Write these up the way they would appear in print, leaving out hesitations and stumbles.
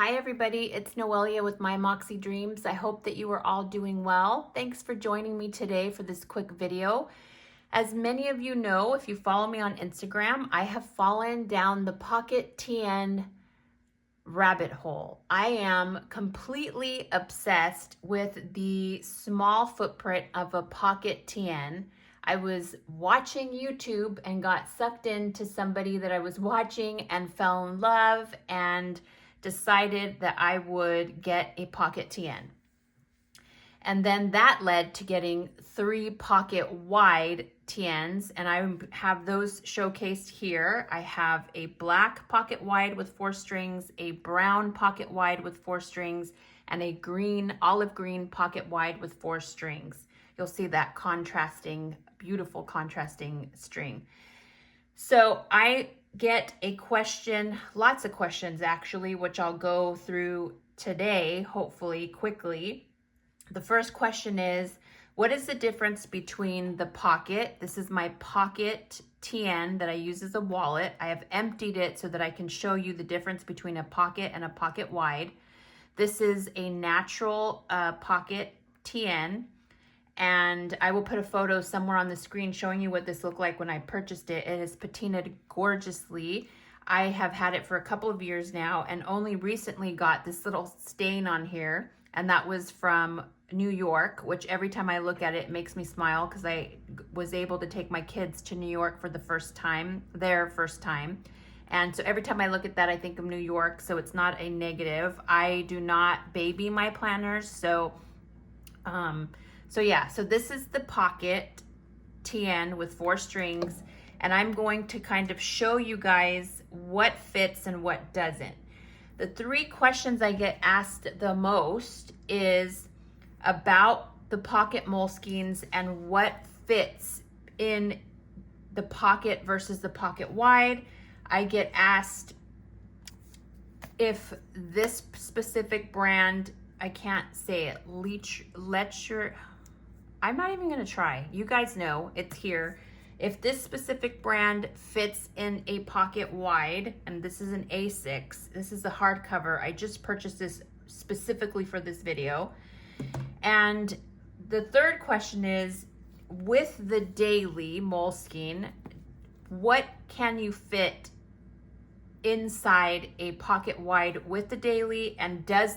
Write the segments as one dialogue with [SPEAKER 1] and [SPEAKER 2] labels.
[SPEAKER 1] Hi everybody, it's Noelia with My Moxie Dreams. I hope that you are all doing well. Thanks for joining me today for this quick video. As many of you know, if you follow me on Instagram, I have fallen down the Pocket TN rabbit hole. I am completely obsessed with the small footprint of a Pocket TN. I was watching YouTube and got sucked into somebody that I was watching and fell in love and decided that I would get a Pocket TN. And then that led to getting 3 pocket wide TNs, and I have those showcased here. I have a black pocket wide with 4 strings, a brown pocket wide with 4 strings, and a green, olive green pocket wide with 4 strings. You'll see that contrasting, beautiful contrasting string. So I get a question, lots of questions actually, which I'll go through today, hopefully quickly. The first question is, what is the difference between the Pocket? This is my Pocket TN that I use as a wallet. I have emptied it so that I can show you the difference between a Pocket and a Pocket Wide. This is a natural Pocket TN, and I will put a photo somewhere on the screen showing you what this looked like when I purchased it. It is patinaed gorgeously. I have had it for a couple of years now and only recently got this little stain on here, and that was from New York, which every time I look at it, it makes me smile because I was able to take my kids to New York for the first time, their first time. And so every time I look at that, I think of New York, so it's not a negative. I do not baby my planners, so this is the Pocket TN with 4 strings, and I'm going to kind of show you guys what fits and what doesn't. The 3 questions I get asked the most is about the Pocket Moleskines and what fits in the Pocket versus the Pocket Wide. I get asked if this specific brand, I can't say it, Letcher, I'm not even gonna try. You guys know, it's here. If this specific brand fits in a Pocket Wide, and this is an A6, this is the hardcover. I just purchased this specifically for this video. And the third question is, with the Daily Moleskine, what can you fit inside a Pocket Wide with the Daily, and can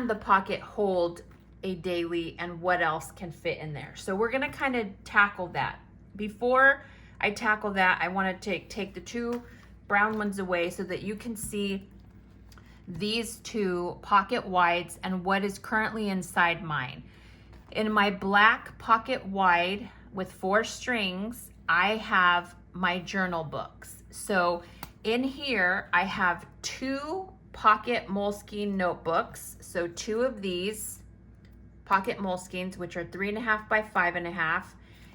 [SPEAKER 1] the Pocket hold a Daily, and what else can fit in there? So we're gonna kind of tackle that. Before I tackle that, I wanna take the 2 brown ones away so that you can see these 2 Pocket Wides and what is currently inside mine. In my black Pocket Wide with 4 strings, I have my journal books. So in here, I have 2 Pocket Moleskine notebooks. So 2 of these Pocket Moleskines, which are 3.5 by 5.5.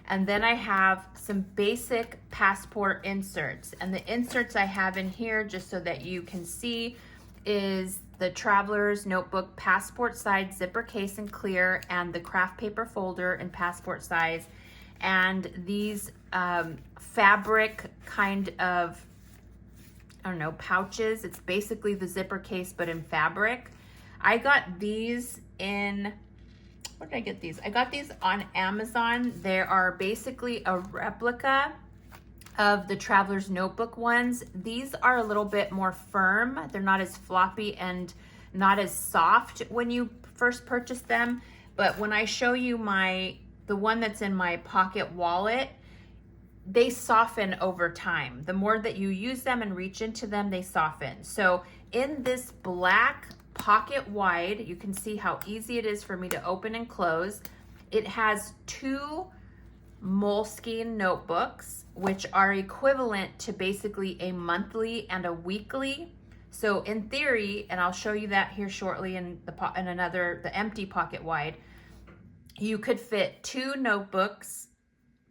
[SPEAKER 1] And then I have some basic passport inserts. And the inserts I have in here, just so that you can see, is the Traveler's Notebook passport size zipper case and clear, and the craft paper folder in passport size, and these fabric kind of, I don't know, pouches. It's basically the zipper case but in fabric. I got these in, where did I get these? I got these on Amazon. They are basically a replica of the Traveler's Notebook ones. These are a little bit more firm. They're not as floppy and not as soft when you first purchase them. But when I show you the one that's in my Pocket Wallet, they soften over time. The more that you use them and reach into them, they soften. So in this black Pocket Wide, you can see how easy it is for me to open and close. It has 2 Moleskine notebooks, which are equivalent to basically a monthly and a weekly. So in theory, and I'll show you that here shortly in the empty Pocket Wide, you could fit 2 notebooks,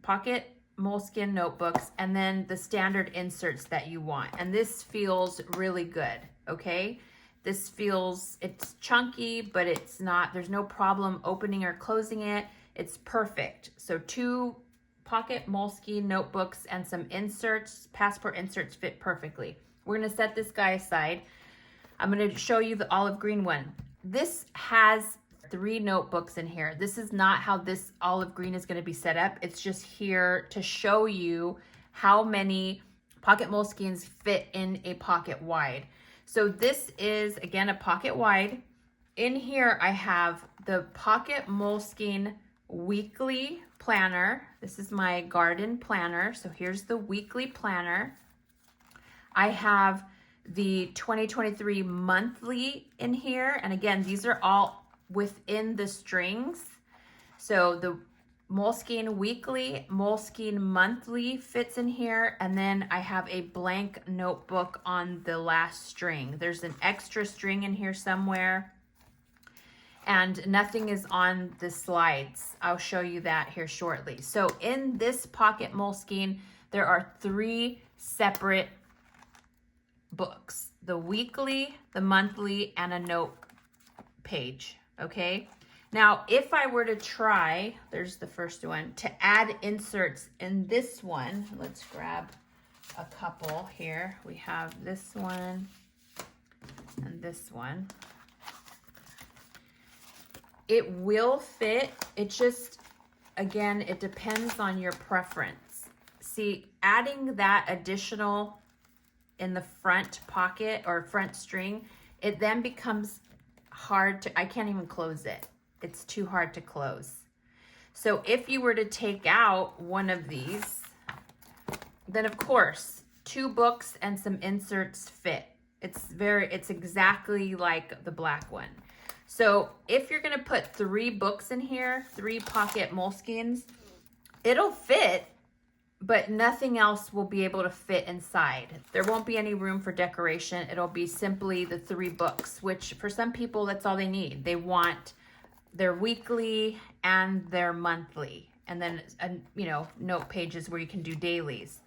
[SPEAKER 1] Pocket Moleskine notebooks, and then the standard inserts that you want. And this feels really good, okay? This feels, it's chunky, but it's not, there's no problem opening or closing it. It's perfect. So 2 Pocket Moleskine notebooks and some inserts, passport inserts, fit perfectly. We're gonna set this guy aside. I'm gonna show you the olive green one. This has 3 notebooks in here. This is not how this olive green is gonna be set up. It's just here to show you how many pocket Moleskines fit in a pocket wide. So this is, again, a pocket wide. In here, I have the Pocket Moleskine Weekly Planner. This is my garden planner. So here's the weekly planner. I have the 2023 monthly in here. And again, these are all within the strings. So the Moleskine Weekly, Moleskine Monthly fits in here, and then I have a blank notebook on the last string. There's an extra string in here somewhere, and nothing is on the slides. I'll show you that here shortly. So in this pocket Moleskine, there are 3 separate books: the weekly, the monthly, and a note page, okay? Now, if I were to try, there's the first one, to add inserts in this one, let's grab a couple here. We have this one and this one. It will fit. It just, again, it depends on your preference. See, adding that additional in the front pocket or front string, it then becomes hard to, I can't even close it. It's too hard to close. So if you were to take out one of these, then of course, 2 books and some inserts fit. It's exactly like the black one. So if you're gonna put 3 books in here, 3 pocket Moleskines, it'll fit, but nothing else will be able to fit inside. There won't be any room for decoration. It'll be simply the 3 books, which for some people, that's all they need. They want their weekly and their monthly, and then, you know, note pages where you can do dailies.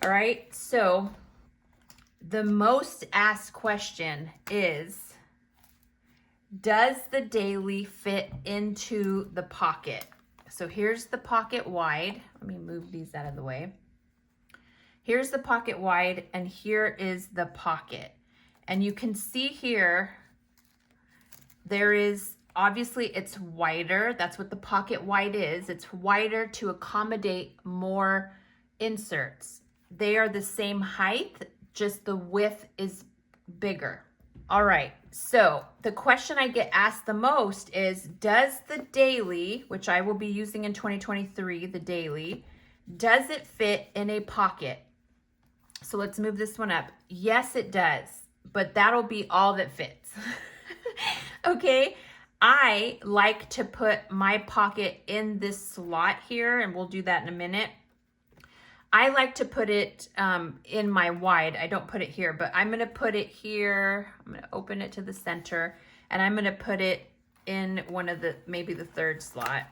[SPEAKER 1] All right, so the most asked question is, does the daily fit into the pocket? So here's the pocket wide. Let me move these out of the way. Here's the pocket wide, and here is the pocket. And you can see here, there is, obviously it's wider. That's what the pocket wide is. It's wider to accommodate more inserts. They are the same height, just the width is bigger. All right, so the question I get asked the most is, does the daily, which I will be using in 2023, the daily, does it fit in a pocket? So let's move this one up. Yes, it does, but that'll be all that fits. Okay, I like to put my pocket in this slot here, and we'll do that in a minute. I like to put it in my wide. I don't put it here, but I'm gonna put it here. I'm gonna open it to the center, and I'm gonna put it in one of the, maybe the 3rd slot.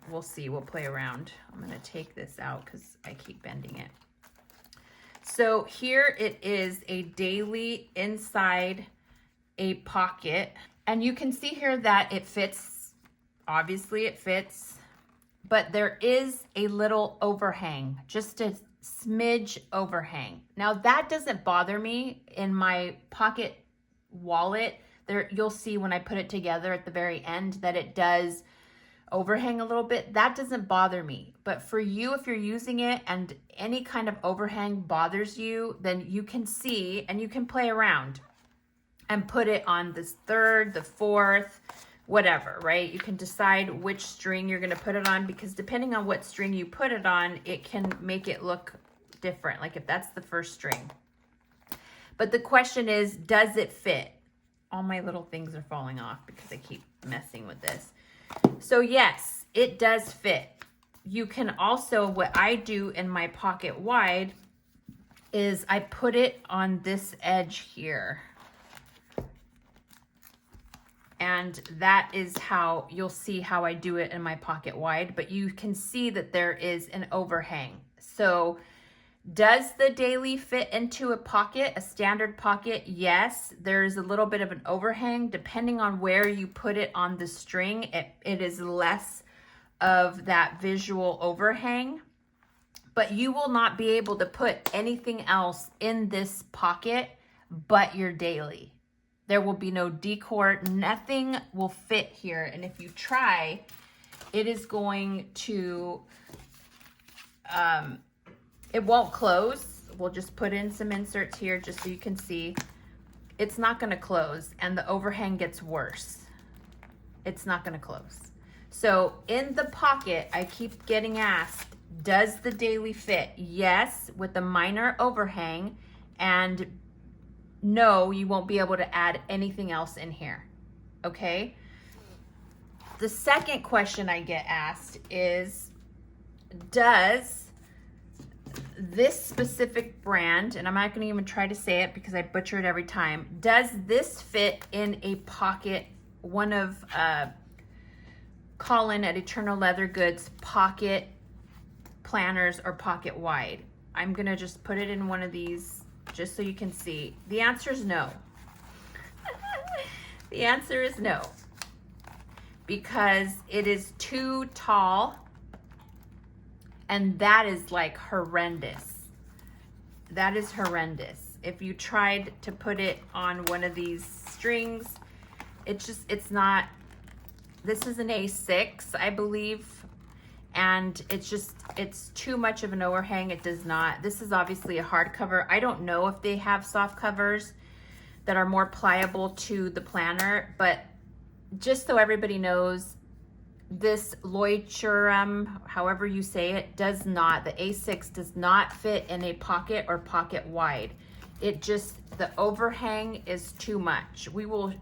[SPEAKER 1] We'll see, we'll play around. I'm gonna take this out because I keep bending it. So here it is, a daily inside a pocket. And you can see here that it fits, obviously it fits, but there is a little overhang, just a smidge overhang. Now that doesn't bother me. In my pocket wallet, there you'll see when I put it together at the very end that it does overhang a little bit. That doesn't bother me. But for you, if you're using it and any kind of overhang bothers you, then you can see and you can play around and put it on this 3rd, the 4th, whatever, right? You can decide which string you're gonna put it on, because depending on what string you put it on, it can make it look different, like if that's the 1st string. But the question is, does it fit? All my little things are falling off because I keep messing with this. So yes, it does fit. You can also, what I do in my pocket wide is I put it on this edge here. And that is how you'll see how I do it in my pocket wide, but you can see that there is an overhang. So does the daily fit into a pocket, a standard pocket? Yes, there's a little bit of an overhang. Depending on where you put it on the string, it is less of that visual overhang. but you will not be able to put anything else in this pocket but your daily. There will be no decor, nothing will fit here. And if you try, it is going to, it won't close. We'll just put in some inserts here just so you can see. It's not gonna close, and the overhang gets worse. It's not gonna close. So in the pocket, I keep getting asked, does the daily fit? Yes, with a minor overhang, and no, you won't be able to add anything else in here, okay? The second question I get asked is, does this specific brand, and I'm not gonna even try to say it because I butcher it every time, does this fit in a pocket, one of Colin at Eternal Leather Goods pocket planners or pocket wide? I'm gonna just put it in one of these just so you can see. The answer is no. The answer is no, because it is too tall, and that is like horrendous. That is horrendous. If you tried to put it on one of these strings, it's not, this is an A6, I believe, and it's too much of an overhang. It does not, this is obviously a hardcover. I don't know if they have soft covers that are more pliable to the planner, but just so everybody knows, this Leuchtturm, however you say it, does not, the A6 does not fit in a pocket or pocket wide. It just, the overhang is too much.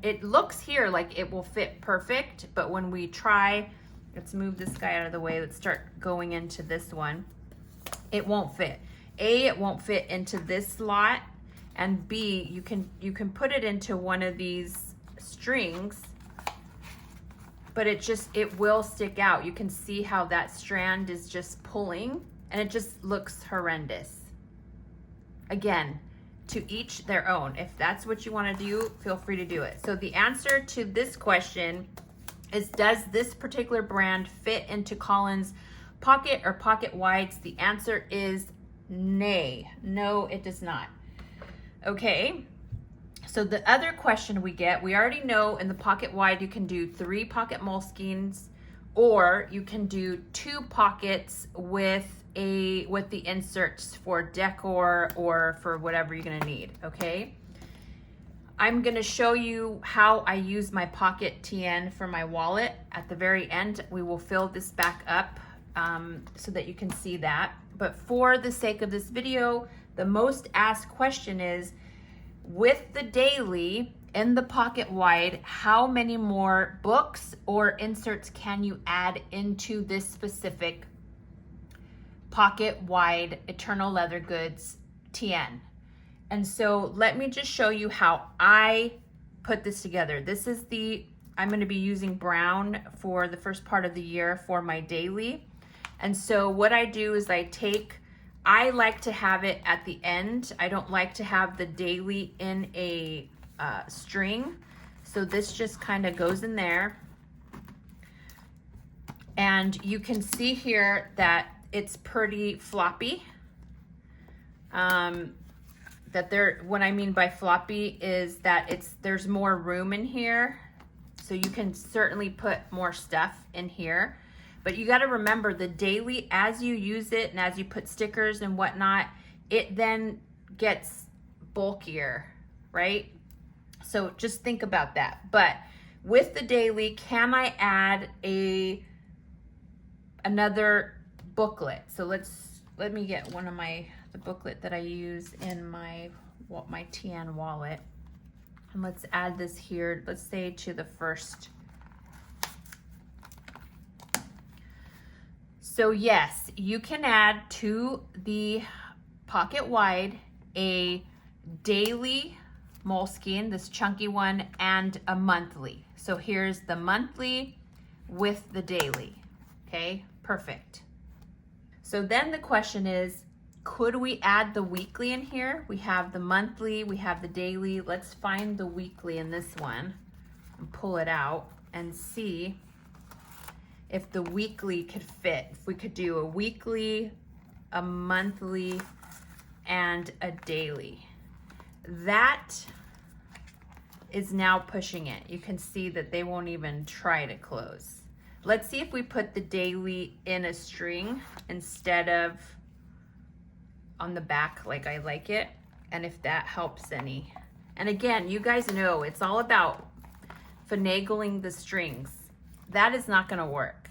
[SPEAKER 1] It looks here like it will fit perfect, but when we try, let's move this guy out of the way, let's start going into this one, it won't fit. A, it won't fit into this slot, and B, you can put it into one of these strings, but it will stick out. You can see how that strand is just pulling, and it just looks horrendous. Again, to each their own. If that's what you want to do, feel free to do it. So the answer to this question is, does this particular brand fit into Colin's pocket or pocket wides? The answer is nay. No, it does not. Okay. So the other question we get, we already know in the pocket wide you can do 3 pocket Moleskines, or you can do 2 pockets with the inserts for decor or for whatever you're gonna need, okay? I'm gonna show you how I use my pocket TN for my wallet. At the very end, we will fill this back up so that you can see that. But for the sake of this video, the most asked question is, with the daily in the pocket wide, how many more books or inserts can you add into this specific pocket wide Eternal Leather Goods TN? And so let me just show you how I put this together. This is I'm going to be using brown for the first part of the year for my daily. And so what I do is I like to have it at the end. I don't like to have the daily in a string. So this just kind of goes in there. And you can see here that it's pretty floppy. What I mean by floppy is that there's more room in here. So you can certainly put more stuff in here. But you got to remember, the daily, as you use it and as you put stickers and whatnot, it then gets bulkier, right? So just think about that. But with the daily, can I add another booklet? So let me get one of the booklet that I use in my TN wallet, and let's add this here. Let's say to the first. So yes, you can add to the pocket wide a daily Moleskine, this chunky one, and a monthly. So here's the monthly with the daily. Okay, perfect. So then the question is, could we add the weekly in here? We have the monthly, we have the daily. Let's find the weekly in this one and pull it out and see if the weekly could fit. If we could do a weekly a monthly, and a daily. That is now pushing it. You can see that they won't even try to close. Let's see if we put the daily in a string instead of on the back like I like it, and if that helps any. And again, you guys know it's all about finagling the strings. That is not gonna work.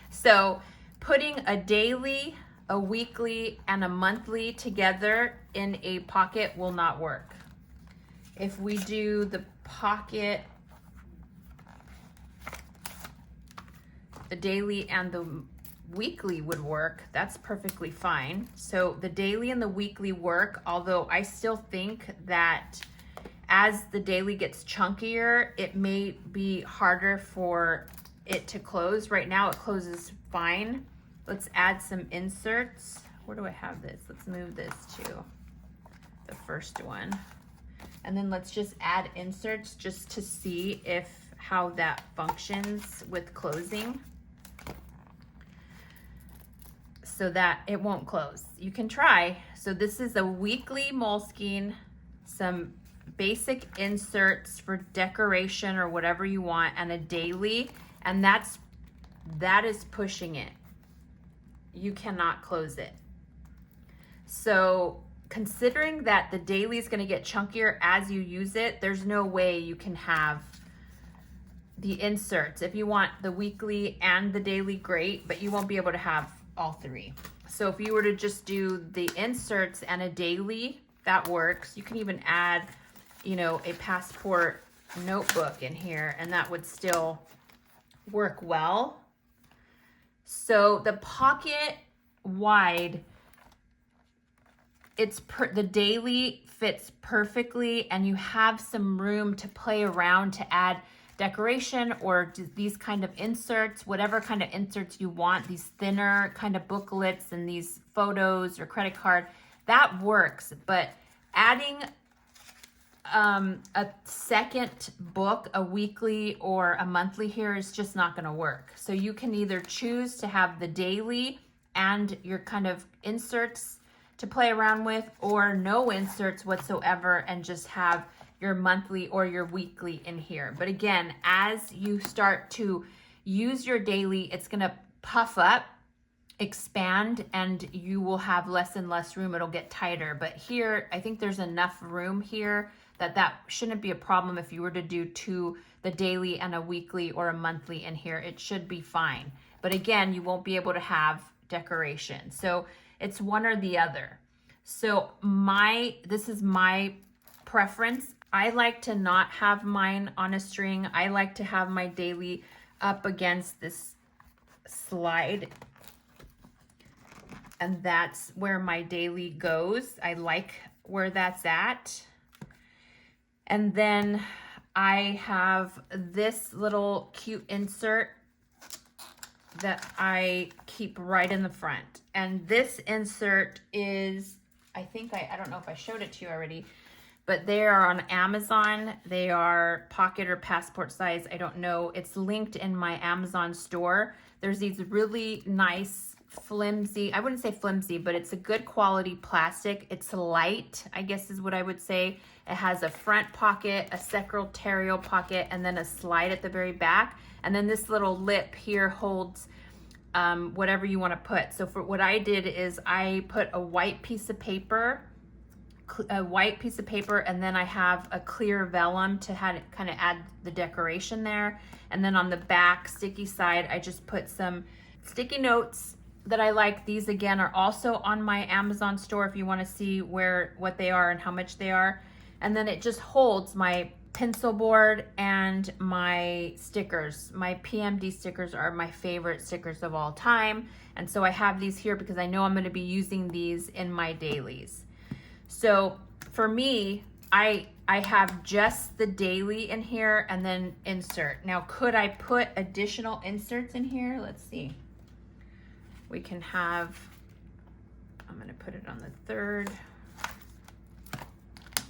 [SPEAKER 1] So putting a daily, a weekly, and a monthly together in a pocket will not work. If we do the pocket, the daily and the weekly would work. That's perfectly fine. So the daily and the weekly work, although I still think that as the daily gets chunkier, it may be harder for it to close. Right now it closes fine. Let's add some inserts. Where do I have this? Let's move this to the first one. And then let's just add inserts just to see how that functions with closing, so that it won't close. You can try. So this is a weekly Moleskine, some basic inserts for decoration or whatever you want, and a daily, and that is pushing it. You cannot close it. So considering that the daily is going to get chunkier as you use it, there's no way you can have the inserts. If you want the weekly and the daily, great, but you won't be able to have all three. So if you were to just do the inserts and a daily, that works. You can even add, you know, a passport notebook in here, and that would still work well. So the pocket wide, the daily fits perfectly, and you have some room to play around to add decoration or these kind of inserts, whatever kind of inserts you want, these thinner kind of booklets and these photos or credit card, that works. But adding a second book, a weekly or a monthly here, is just not going to work. So you can either choose to have the daily and your kind of inserts to play around with, or no inserts whatsoever and just have your monthly or your weekly in here. But again, as you start to use your daily, it's going to puff up, expand, and you will have less and less room. It'll get tighter. But here, I think there's enough room here that shouldn't be a problem. If you were to do the daily and a weekly or a monthly in here, it should be fine. But again, you won't be able to have decoration. So it's one or the other. So this is my preference. I like to not have mine on a string. I like to have my daily up against this slide, and that's where my daily goes. I like where that's at. And then I have this little cute insert that I keep right in the front. And this insert is, I don't know if I showed it to you already, but they are on Amazon. They are pocket or passport size. I don't know. It's linked in my Amazon store. There's these really nice flimsy, I wouldn't say flimsy, but it's a good quality plastic. It's light, I guess is what I would say. It has a front pocket, a secretarial pocket, and then a slide at the very back. And then this little lip here holds whatever you want to put. So for what I did is I put a white piece of paper, and then I have a clear vellum to kind of add the decoration there. And then on the back sticky side, I just put some sticky notes that I like. These again are also on my Amazon store if you want to see what they are and how much they are. And then it just holds my pencil board and my stickers. My PMD stickers are my favorite stickers of all time. And so I have these here because I know I'm going to be using these in my dailies. So for me, I have just the daily in here and then insert. Now, could I put additional inserts in here? Let's see. We can have, I'm going to put it on the third.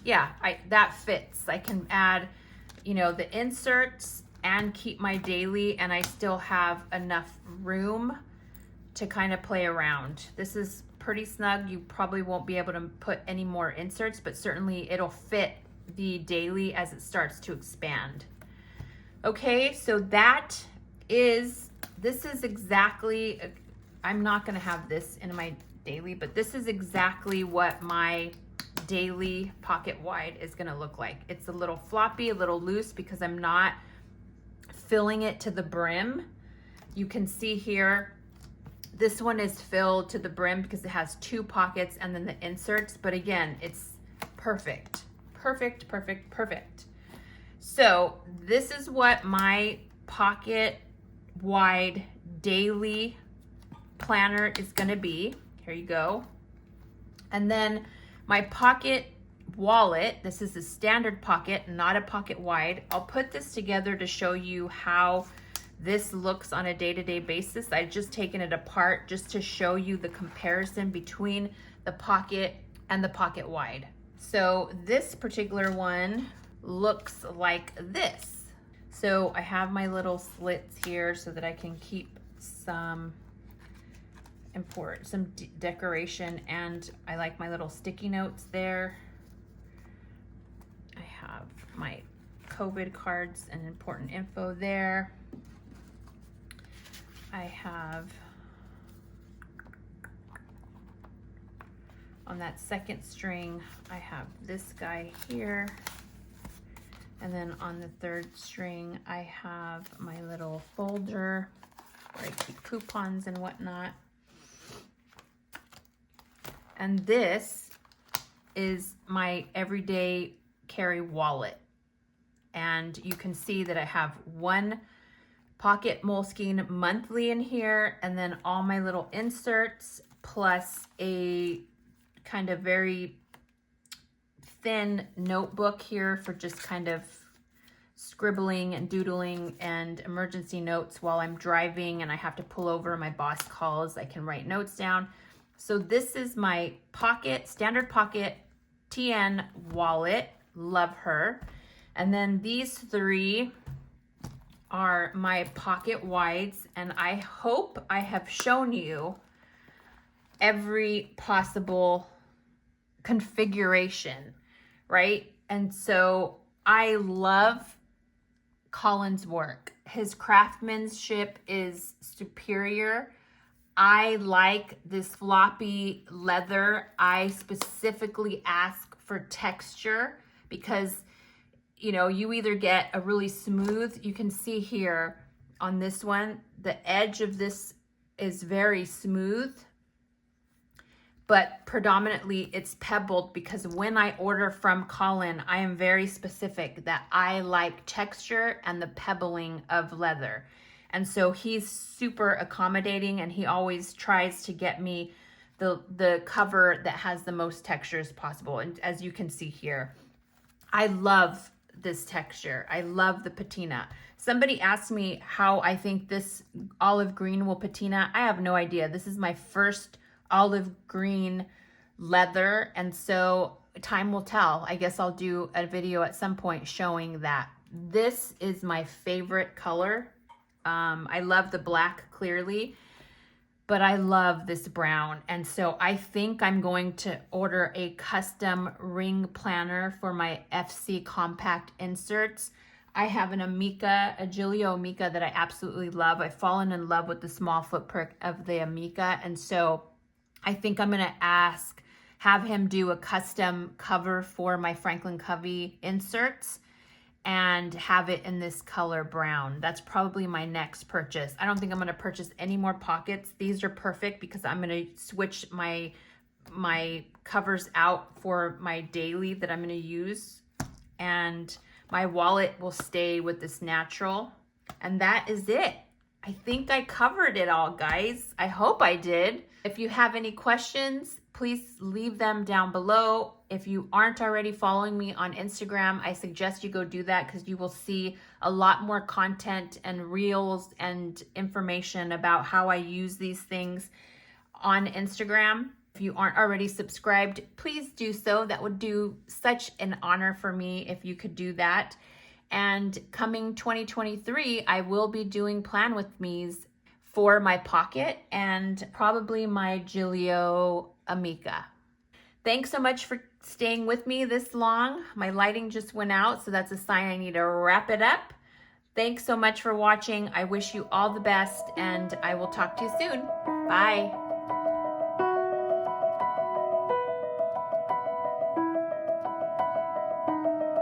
[SPEAKER 1] Yeah, that fits. I can add, the inserts and keep my daily, and I still have enough room to kind of play around. This is pretty snug. You probably won't be able to put any more inserts, but certainly it'll fit the daily as it starts to expand. Okay, so this is exactly, I'm not gonna have this in my daily, but this is exactly what my daily pocket wide is gonna look like. It's a little floppy, a little loose because I'm not filling it to the brim. You can see here, this one is filled to the brim because it has 2 pockets and then the inserts, but again, it's perfect, perfect, perfect, perfect. So this is what my pocket wide daily planner is gonna be. Here you go. And then my pocket wallet, this is a standard pocket, not a pocket wide. I'll put this together to show you how this looks on a day-to-day basis. I've just taken it apart just to show you the comparison between the pocket and the pocket wide. So this particular one looks like this. So I have my little slits here so that I can keep some decoration, and I like my little sticky notes there. I have my COVID cards and important info there. I have, on that second string, I have this guy here. And then on the third string, I have my little folder where I keep coupons and whatnot. And this is my everyday carry wallet. And you can see that I have 1 pocket Moleskine monthly in here, and then all my little inserts, plus a kind of very thin notebook here for just kind of scribbling and doodling and emergency notes while I'm driving and I have to pull over, my boss calls, I can write notes down. So this is my pocket, standard pocket TN wallet, love her. And then these 3 are my pocket wides, and I hope I have shown you every possible configuration, right? And so I love Colin's work. His craftsmanship is superior. I like this floppy leather. I specifically ask for texture because, you know, you either get a really smooth, you can see here on this one, the edge of this is very smooth, but predominantly it's pebbled because when I order from Colin, I am very specific that I like texture and the pebbling of leather. And so he's super accommodating, and he always tries to get me the cover that has the most textures possible. And as you can see here, I love this texture. I love the patina. Somebody asked me how I think this olive green will patina. I have no idea. This is my first olive green leather, and so time will tell. I guess I'll do a video at some point showing that. This is my favorite color. I love the black clearly, but I love this brown. And so I think I'm going to order a custom ring planner for my FC compact inserts. I have an Amica, a Giglio Amica that I absolutely love. I've fallen in love with the small footprint of the Amica. And so I think I'm going to have him do a custom cover for my Franklin Covey inserts and have it in this color brown. That's probably my next purchase. I don't think I'm going to purchase any more pockets. These are perfect because I'm going to switch my covers out for my daily that I'm going to use, and my wallet will stay with this natural. And that is it. I think I covered it all, guys. I hope I did. If you have any questions, please leave them down below. If you aren't already following me on Instagram, I suggest you go do that because you will see a lot more content and reels and information about how I use these things on Instagram. If you aren't already subscribed, please do so. That would do such an honor for me if you could do that. And coming 2023, I will be doing Plan With Me's for my pocket and probably my Giglio Amica. Thanks so much for staying with me this long. My lighting just went out, so that's a sign I need to wrap it up. Thanks so much for watching. I wish you all the best, and I will talk to you soon. Bye.